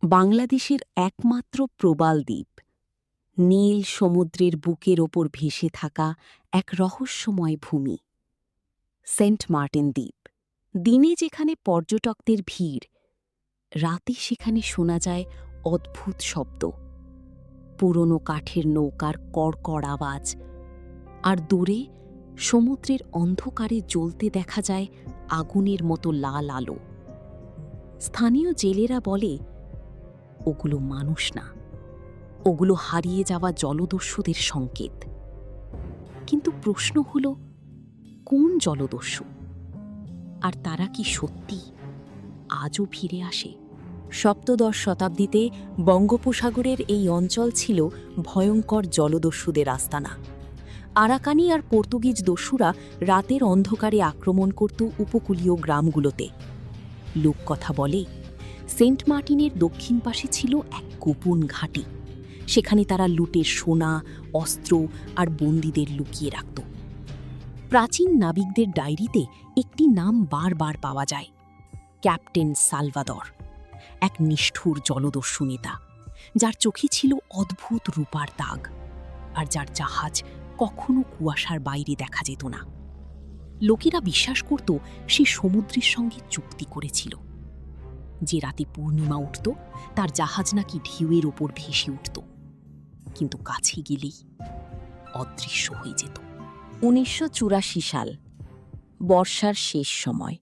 বাংলাদেশের একমাত্র প্রবাল দ্বীপ, নীল সমুদ্রের বুকের ওপর ভেসে থাকা এক রহস্যময় ভূমি, সেন্ট মার্টিন দ্বীপ। দিনে যেখানে পর্যটকদের ভিড়, রাতে সেখানে শোনা যায় অদ্ভুত শব্দ, পুরনো কাঠের নৌকার কড়কড় আওয়াজ, আর দূরে সমুদ্রের অন্ধকারে জ্বলতে দেখা যায় আগুনের মতো লাল আলো। স্থানীয় জেলেরা বলে, ওগুলো মানুষ না, ওগুলো হারিয়ে যাওয়া জলদস্যুদের সংকেত। কিন্তু প্রশ্ন হল, কোন জলদস্যু? আর তারা কি সত্যি আজও ফিরে আসে? সপ্তদশ শতাব্দীতে বঙ্গোপসাগরের এই অঞ্চল ছিল ভয়ঙ্কর জলদস্যুদের আস্তানা। আরাকানি আর পর্তুগিজ দস্যুরা রাতের অন্ধকারে আক্রমণ করত উপকূলীয় গ্রামগুলোতে। লোককথা বলে, সেন্ট মার্টিনের দক্ষিণ পাশে ছিল এক গোপন ঘাঁটি। সেখানে তারা লুটের সোনা, অস্ত্র আর বন্দীদের লুকিয়ে রাখত। প্রাচীন নাবিকদের ডায়েরিতে একটি নাম বারবার পাওয়া যায়, ক্যাপ্টেন সালভাদর, এক নিষ্ঠুর জলদস্যু নেতা, যার চোখে ছিল অদ্ভুত রূপার দাগ, আর যার জাহাজ কখনো কুয়াশার বাইরে দেখা যেত না। লোকেরা বিশ্বাস করত সে সমুদ্রের সঙ্গে চুক্তি করেছিল। যে রাতে পূর্ণিমা উঠত, তার জাহাজ নাকি ঢেউয়ের ওপর ভেসে উঠত, কিন্তু কাছে গেলেই অদৃশ্য হয়ে যেত। ১৯৮৪ সাল, বর্ষার শেষ সময়,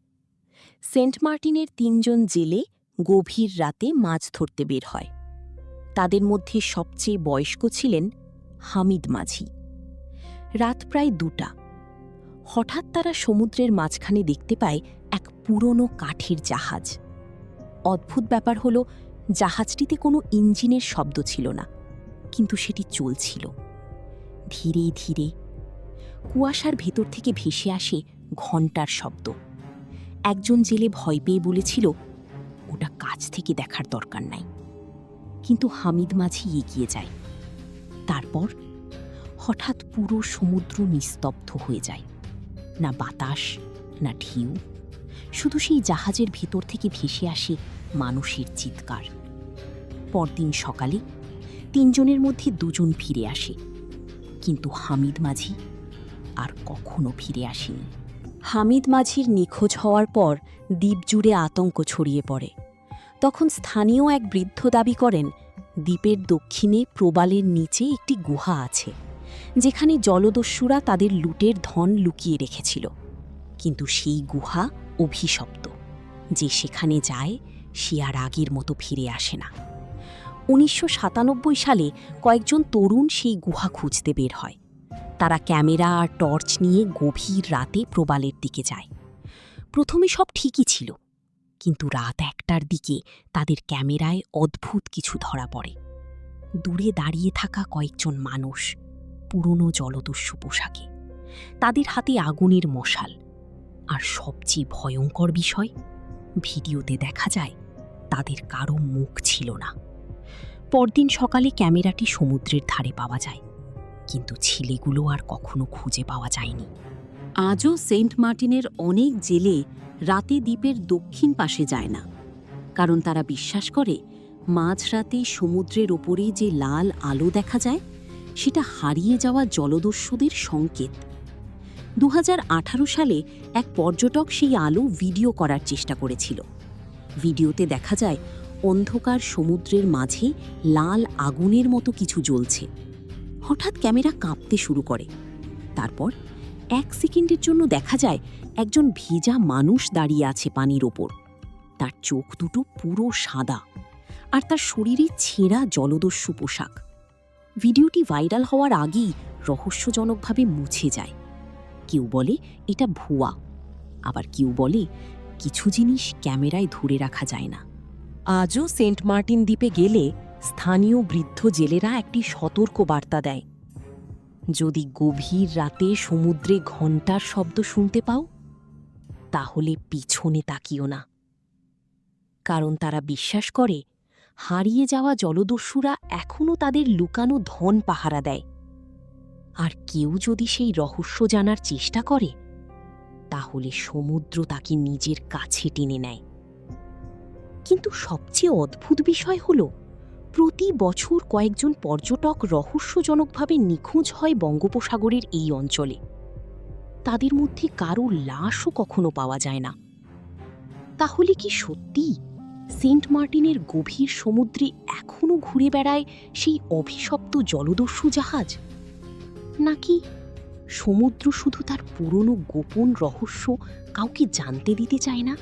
সেন্ট মার্টিনের ৩ জন জেলে গভীর রাতে মাছ ধরতে বের হয়। তাদের মধ্যে সবচেয়ে বয়স্ক ছিলেন হামিদ মাঝি। রাত প্রায় ২টা। হঠাৎ তারা সমুদ্রের মাঝখানে দেখতে পায় এক পুরনো কাঠের জাহাজ। অদ্ভুত ব্যাপার হল, জাহাজটিতে কোনো ইঞ্জিনের শব্দ ছিল না, কিন্তু সেটি চলছিল ধীরে ধীরে। কুয়াশার ভেতর থেকে ভেসে আসে ঘণ্টার শব্দ। একজন জেলে ভয় পেয়ে বলেছিল, ওটা কাছ থেকে দেখার দরকার নাই। কিন্তু হামিদ মাঝি এগিয়ে যায়। তারপর হঠাৎ পুরো সমুদ্র নিস্তব্ধ হয়ে যায়। না বাতাস, না ঢেউ, শুধু সেই জাহাজের ভেতর থেকে ভেসে আসে মানুষের চিৎকার। পরদিন সকালে ৩ জনের মধ্যে ২ জন ফিরে আসে, কিন্তু হামিদ মাঝি আর কখনো ফিরে আসেনি। হামিদ মাঝির নিখোঁজ হওয়ার পর দ্বীপ জুড়ে আতঙ্ক ছড়িয়ে পড়ে। তখন স্থানীয় এক বৃদ্ধ দাবি করেন, দ্বীপের দক্ষিণে প্রবালের নিচে একটি গুহা আছে, যেখানে জলদস্যুরা তাদের লুটের ধন লুকিয়ে রেখেছিল। কিন্তু সেই গুহা অভিশপ্ত। যে সেখানে যায় সে আর আগের মতো ফিরে আসে না। ১৯৯৭ সালে কয়েকজন তরুণ সেই গুহা খুঁজতে বের হয়। তারা ক্যামেরা আর টর্চ নিয়ে গভীর রাতে প্রবালের দিকে যায়। প্রথমে সব ঠিকই ছিল, কিন্তু রাত ১টার দিকে তাদের ক্যামেরায় অদ্ভুত কিছু ধরা পড়ে। দূরে দাঁড়িয়ে থাকা কয়েকজন মানুষ, পুরনো জলদস্যু পোশাকে, তাদের হাতে আগুনের মশাল। আর সবচেয়ে ভয়ঙ্কর বিষয়, ভিডিওতে দেখা যায় তাদের কারো মুখ ছিল না। পরদিন সকালে ক্যামেরাটি সমুদ্রের ধারে পাওয়া যায়, কিন্তু ছেলেগুলো আর কখনো খুঁজে পাওয়া যায়নি। আজও সেন্ট মার্টিনের অনেক জেলে রাতে দ্বীপের দক্ষিণ পাশে যায় না, কারণ তারা বিশ্বাস করে মাঝরাতে সমুদ্রের ওপরে যে লাল আলো দেখা যায়, সেটা হারিয়ে যাওয়া জলদস্যুদের সংকেত। ২০১৮ সালে এক পর্যটক সেই আলো ভিডিও করার চেষ্টা করেছিল। ভিডিওতে দেখা যায় অন্ধকার সমুদ্রের মাঝে লাল আগুনের মতো কিছু জ্বলছে। হঠাৎ ক্যামেরা কাঁপতে শুরু করে। তারপর ১ সেকেন্ডের জন্য দেখা যায় একজন ভেজা মানুষ দাঁড়িয়ে আছে পানির ওপর। তার চোখ দুটো পুরো সাদা, আর তার শরীরে ছেঁড়া জলদস্যু পোশাক। ভিডিওটি ভাইরাল হওয়ার আগেই রহস্যজনকভাবে মুছে যায়। কেউ বলে এটা ভুয়া, আবার কেউ বলে কিছু জিনিস ক্যামেরায় ধরে রাখা যায় না। আজও সেন্ট মার্টিন দ্বীপে গেলে স্থানীয় বৃদ্ধ জেলেরা একটি সতর্ক বার্তা দেয়, যদি গভীর রাতে সমুদ্রে ঘণ্টার শব্দ শুনতে পাও, তাহলে পিছনে তাকিও না। কারণ তারা বিশ্বাস করে হারিয়ে যাওয়া জলদস্যুরা এখনও তাদের লুকানো ধন পাহারা দেয়। আর কেউ যদি সেই রহস্য জানার চেষ্টা করে, তাহলে সমুদ্র তাকে নিজের কাছে টেনে নেয়। কিন্তু সবচেয়ে অদ্ভুত বিষয় হল প্রতি বছর কয়েকজন পর্যটক রহস্যজনকভাবে নিখোঁজ হয় বঙ্গোপসাগরের এই অঞ্চলে। তাদের মধ্যে কারো লাশও কখনো পাওয়া যায় না। তাহলে কি সত্যি সেন্ট মার্টিনের গভীর সমুদ্রে এখনো ঘুরে বেড়ায় সেই অভিশপ্ত জলদস্যু জাহাজ? নাকি সমুদ্র শুধু তার পুরনো গোপন রহস্য কাউকে জানতে দিতে চায় না?